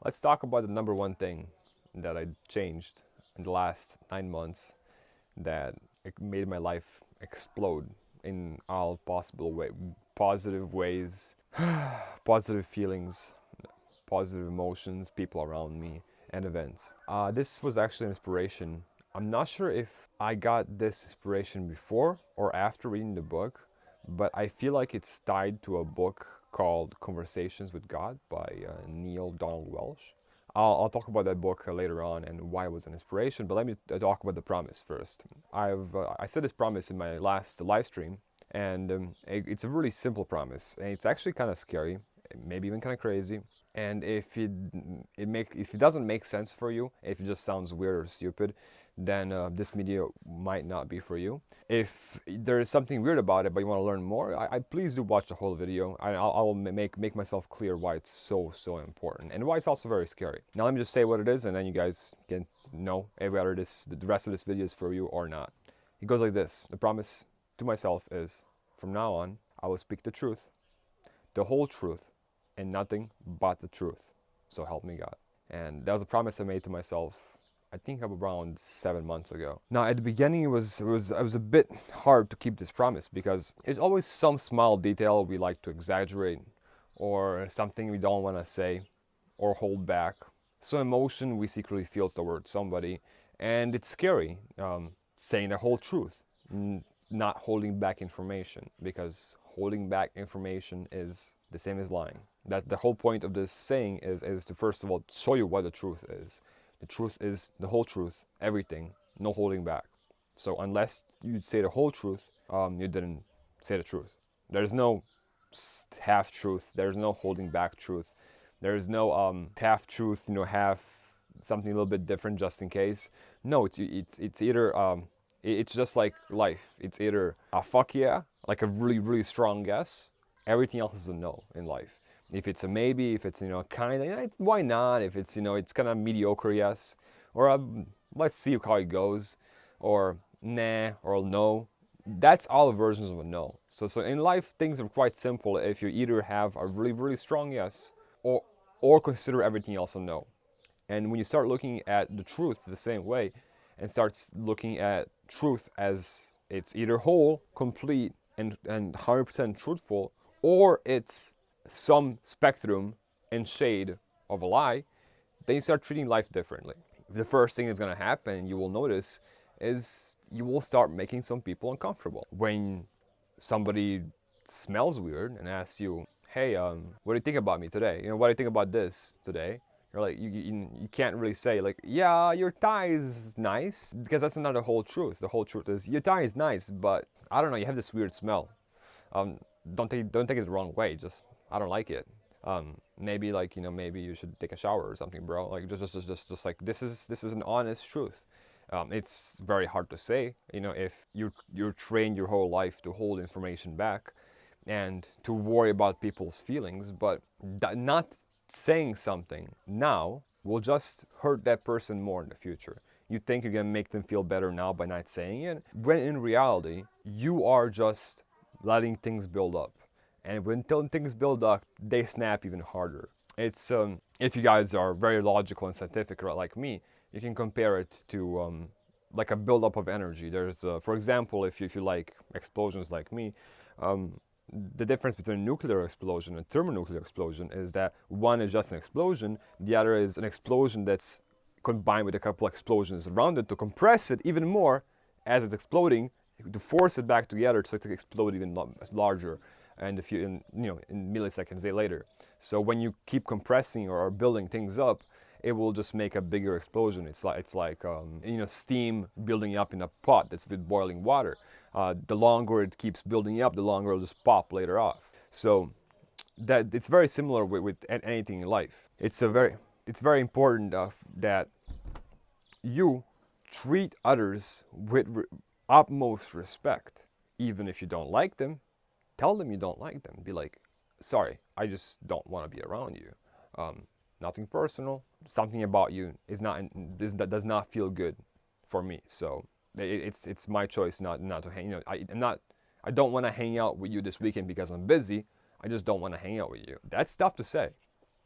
Let's talk about the number one thing that I changed in the last 9 months that it made my life explode in all possible positive ways, positive feelings, positive emotions, people around me, and events. This was actually an inspiration. I'm not sure if I got this inspiration before or after reading the book, but I feel like it's tied to a book called Conversations with God by Neil Donald Welsh. I'll talk about that book later on and why it was an inspiration, but let me talk about the promise first. I said this promise in my last live stream, and it's a really simple promise, and it's actually kind of scary, maybe even kind of crazy. And if it doesn't make sense for you, if it just sounds weird or stupid, then this video might not be for you. If there is something weird about it but you want to learn more, I please do watch the whole video. I'll make myself clear why it's so important and why it's also very scary. Now let me just say what it is, and then you guys can know whether the rest of this video is for you or not. It goes like this. The promise to myself is, from now on, I will speak the truth, the whole truth, and nothing but the truth. So help me God. And that was a promise I made to myself, I think around 7 months ago. Now at the beginning it was a bit hard to keep this promise because there's always some small detail we like to exaggerate, or something we don't want to say or hold back. So emotion we secretly feel towards somebody, and it's scary saying the whole truth, not holding back information, because holding back information is the same as lying. That the whole point of this saying is to first of all show you what the truth is. The truth is the whole truth, everything, no holding back. So unless you say the whole truth, you didn't say the truth. There's no half truth. There's no holding back truth. There's no half truth, half something a little bit different just in case. No, it's either it's just like life. It's either a fuck yeah, like a really strong yes. Everything else is a no in life. If it's a maybe, if it's kind of why not? If it's it's kind of mediocre yes, or let's see how it goes, or nah, or no. That's all versions of a no. So in life things are quite simple. If you either have a really strong yes, or consider everything else a no. And when you start looking at the truth the same way, and starts looking at truth as it's either whole, complete, and 100% truthful, or it's some spectrum and shade of a lie, then you start treating life differently. The first thing that's going to happen, you will notice, is you will start making some people uncomfortable. When somebody smells weird and asks you, hey, what do you think about me today? What do you think about this today? You're like, you can't really say like, yeah, your tie is nice, because that's not the whole truth. The whole truth is your tie is nice, but I don't know, you have this weird smell. Don't take it the wrong way. Just I don't like it. Maybe like maybe you should take a shower or something, bro. Like just like this is an honest truth. It's very hard to say, if you're trained your whole life to hold information back and to worry about people's feelings, but not saying something now will just hurt that person more in the future. You think you're gonna make them feel better now by not saying it, when in reality you are just letting things build up. And when things build up, they snap even harder. It's if you guys are very logical and scientific like me, you can compare it to like a buildup of energy. There's, for example, if you like explosions like me, the difference between a nuclear explosion and thermonuclear explosion is that one is just an explosion, the other is an explosion that's combined with a couple explosions around it to compress it even more as it's exploding, to force it back together so it to explode even larger, and in milliseconds later. So when you keep compressing or building things up, it will just make a bigger explosion. It's like steam building up in a pot that's with boiling water. The longer it keeps building up, the longer it'll just pop later off. So that it's very similar with anything in life. It's very important that you treat others with utmost respect. Even if you don't like them, tell them you don't like them. Be like, sorry, I just don't want to be around you. Nothing personal. Something about you that does not feel good for me. So it's my choice not to hang. I don't want to hang out with you this weekend because I'm busy. I just don't want to hang out with you. That's tough to say.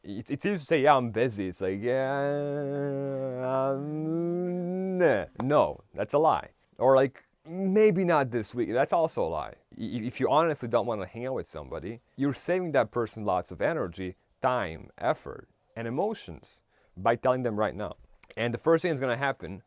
It's easy to say, yeah, I'm busy. It's like, yeah, nah. No, that's a lie. Or like, maybe not this week. That's also a lie. If you honestly don't want to hang out with somebody, you're saving that person lots of energy, time, effort, and emotions by telling them right now. And the first thing that's going to happen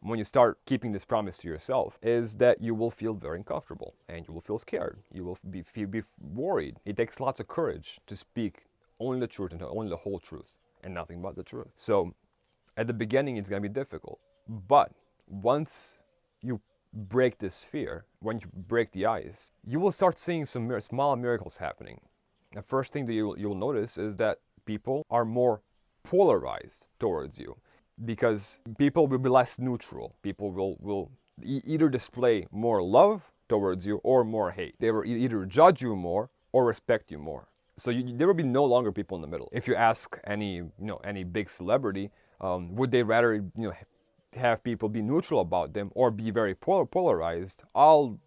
when you start keeping this promise to yourself is that you will feel very uncomfortable and you will feel scared. You will be worried. It takes lots of courage to speak only the truth and only the whole truth and nothing but the truth. So at the beginning, it's going to be difficult. But once you break this fear, when you break the ice, you will start seeing some small miracles happening. The first thing that you'll notice is that people are more polarized towards you because people will be less neutral. People will either display more love towards you or more hate. They will either judge you more or respect you more. So there will be no longer people in the middle. If you ask any big celebrity, would they rather have people be neutral about them or be very polarized? All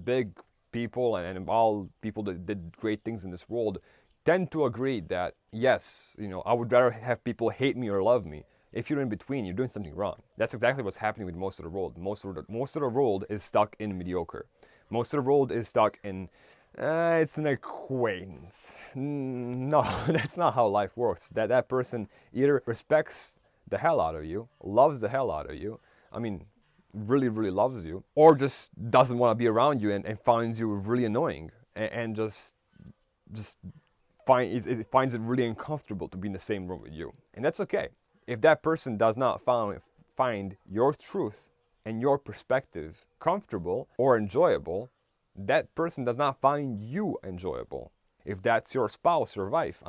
big people and all people that did great things in this world tend to agree that yes, I would rather have people hate me or love me. If you're in between, you're doing something wrong. That's exactly what's happening with most of the world. Most of the world is stuck in mediocre. Most of the world is stuck in it's an acquaintance. No, that's not how life works. That person either respects the hell out of you, loves the hell out of you, I mean, really, really loves you, or just doesn't want to be around you and finds you really annoying and just finds it really uncomfortable to be in the same room with you. And that's okay. If that person does not find your truth and your perspective comfortable or enjoyable, that person does not find you enjoyable. If that's your spouse or wife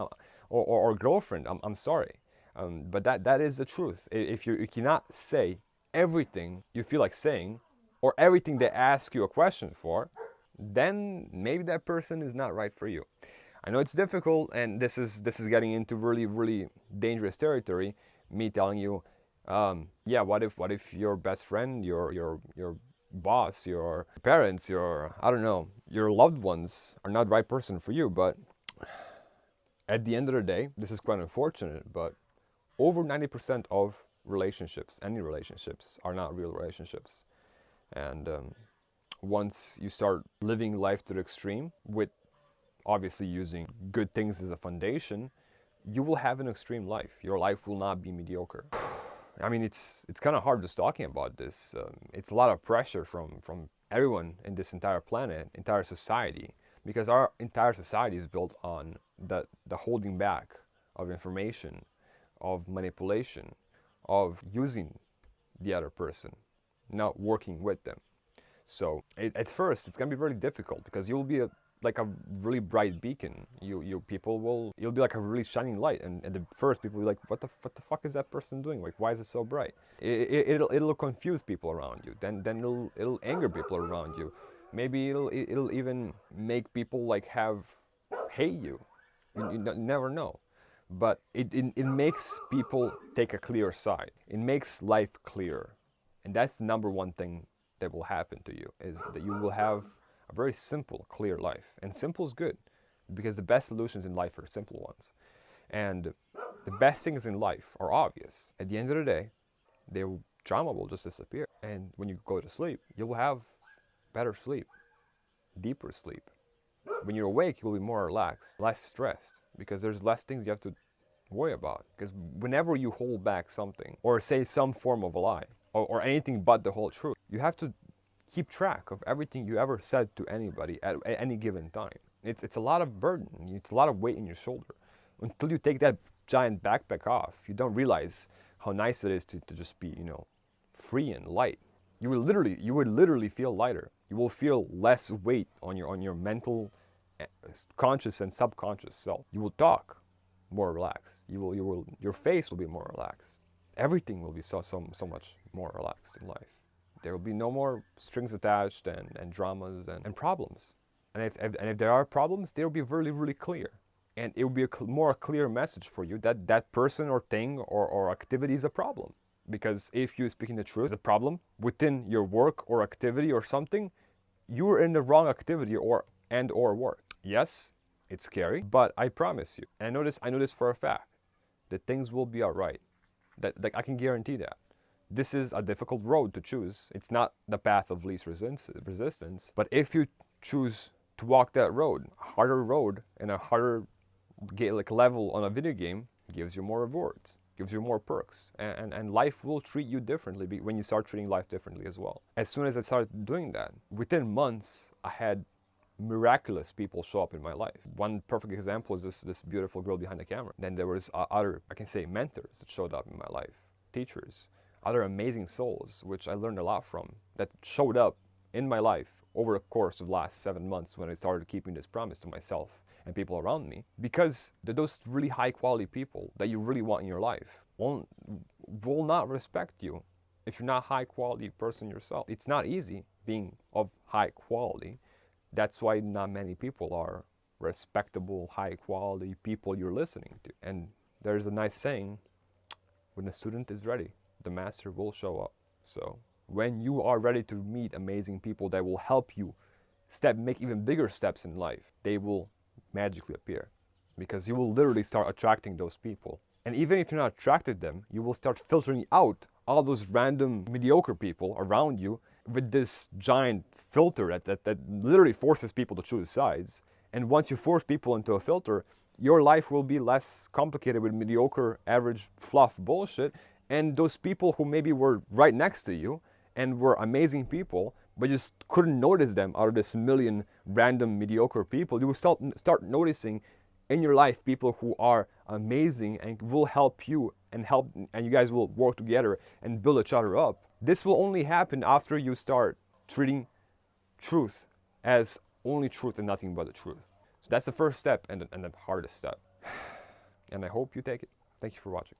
or girlfriend, I'm sorry. But that is the truth. If you cannot say everything you feel like saying or everything they ask you a question for, then maybe that person is not right for you. I know it's difficult, and this is getting into really, really dangerous territory. Me telling you, yeah, what if your best friend, your boss, your parents, I don't know, your loved ones are not the right person for you? But at the end of the day, this is quite unfortunate, but over 90% of relationships, any relationships, are not real relationships. And once you start living life to the extreme with obviously using good things as a foundation, you will have an extreme life. Your life will not be mediocre. I mean, it's kind of hard just talking about this. It's a lot of pressure from everyone in this entire planet, entire society, because our entire society is built on the holding back of information, of manipulation, of using the other person, not working with them. So at first, it's gonna be very difficult because you'll be like a really bright beacon. You'll be like a really shining light, and at the first people will be like, what the fuck is that person doing? Like, why is it so bright? It'll confuse people around you. Then it'll anger people around you. Maybe it'll even make people like hate you. You never know. But it makes people take a clear side. It makes life clearer, and that's the number one thing that will happen to you, is that you will have a very simple, clear life. And simple is good, because the best solutions in life are simple ones. And the best things in life are obvious. At the end of the day, drama will just disappear. And when you go to sleep, you'll have better sleep, deeper sleep. When you're awake, you'll be more relaxed, less stressed, because there's less things you have to worry about. Because whenever you hold back something, or say some form of a lie, or anything but the whole truth, you have to keep track of everything you ever said to anybody at any given time. It's a lot of burden. It's a lot of weight in your shoulder. Until you take that giant backpack off, you don't realize how nice it is to just be, free and light. You would literally feel lighter. You will feel less weight on your mental, conscious and subconscious self. You will talk more relaxed. Your face will be more relaxed. Everything will be so much more relaxed in life. There will be no more strings attached and dramas and problems. And if there are problems, they will be really, really clear. And it will be a more clear message for you that that person or thing or activity is a problem. Because if you're speaking the truth is a problem within your work or activity or something, you're in the wrong activity or work. Yes, it's scary, but I promise you, and I know this for a fact, that things will be all right. That, like, I can guarantee that. This is a difficult road to choose. It's not the path of least resistance. But if you choose to walk that road, a harder road and a harder level on a video game gives you more rewards, gives you more perks, and life will treat you differently when you start treating life differently as well. As soon as I started doing that, within months, I had miraculous people show up in my life. One perfect example is this beautiful girl behind the camera. Then there was other, I can say, mentors that showed up in my life, teachers, other amazing souls, which I learned a lot from, that showed up in my life over the course of the last 7 months when I started keeping this promise to myself and people around me. Because they're those really high quality people that you really want in your life will not respect you if you're not a high quality person yourself. It's not easy being of high quality. That's why not many people are respectable, high quality people you're listening to. And there's a nice saying, when the student is ready, the master will show up. So when you are ready to meet amazing people that will help you make even bigger steps in life, they will magically appear, because you will literally start attracting those people. And even if you're not attracted to them, you will start filtering out all those random mediocre people around you with this giant filter that literally forces people to choose sides. And once you force people into a filter, your life will be less complicated with mediocre, average, fluff bullshit. And those people who maybe were right next to you and were amazing people, but just couldn't notice them out of this million random mediocre people, you will start noticing in your life people who are amazing and will help you and you guys will work together and build each other up. This will only happen after you start treating truth as only truth and nothing but the truth. So that's the first step and the hardest step. And I hope you take it. Thank you for watching.